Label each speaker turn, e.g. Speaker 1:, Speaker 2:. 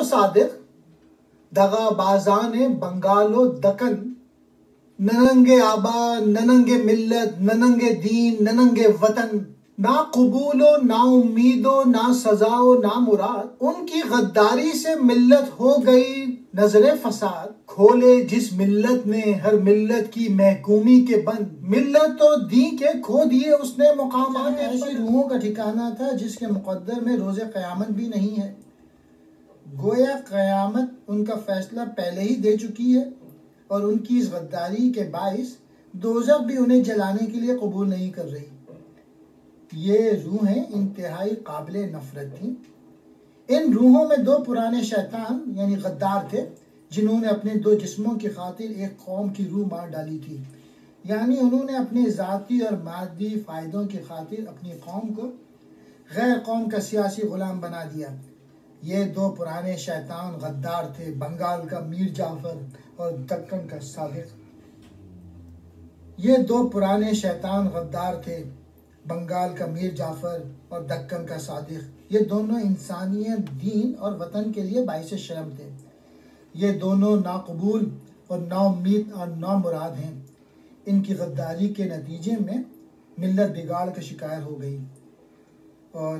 Speaker 1: صادق دغا بازان بنگال و دکن، نننگ آبا، نننگ ملت، نننگ دین، نننگ وطن، نہ قبول و نہ امید و نہ سزا و نہ مراد، ان کی غداری سے ملت ہو گئی نظر فساد۔ کھولے جس ملت نے ہر ملت کی محکومی کے بند، ملت و دین کے کھو دیے اس نے مقامات۔ ایسی روحوں کا ٹھکانہ تھا جس کے مقدر میں روز قیامت بھی نہیں ہے۔ گویا قیامت ان کا فیصلہ پہلے ہی دے چکی ہے، اور ان کی اس غداری کے باعث دوزخ بھی انہیں جلانے کے لیے قبول نہیں کر رہی۔ یہ روحیں انتہائی قابل نفرت تھیں۔ ان روحوں میں دو پرانے شیطان یعنی غدار تھے، جنہوں نے اپنے دو جسموں کی خاطر ایک قوم کی روح مار ڈالی تھی، یعنی انہوں نے اپنے ذاتی اور مادی فائدوں کی خاطر اپنی قوم کو غیر قوم کا سیاسی غلام بنا دیا۔ یہ دو پرانے شیطان غدار تھے، بنگال کا میر جعفر اور دکن کا صادق۔ یہ دو پرانے شیطان غدار تھے، بنگال کا میر جعفر اور دکن کا صادق۔ یہ دونوں انسانیت، دین اور وطن کے لیے باعث شرم تھے۔ یہ دونوں ناقبول اور نا امید اور نا مراد ہیں۔ ان کی غداری کے نتیجے میں ملت بگاڑ کا شکار ہو گئی، اور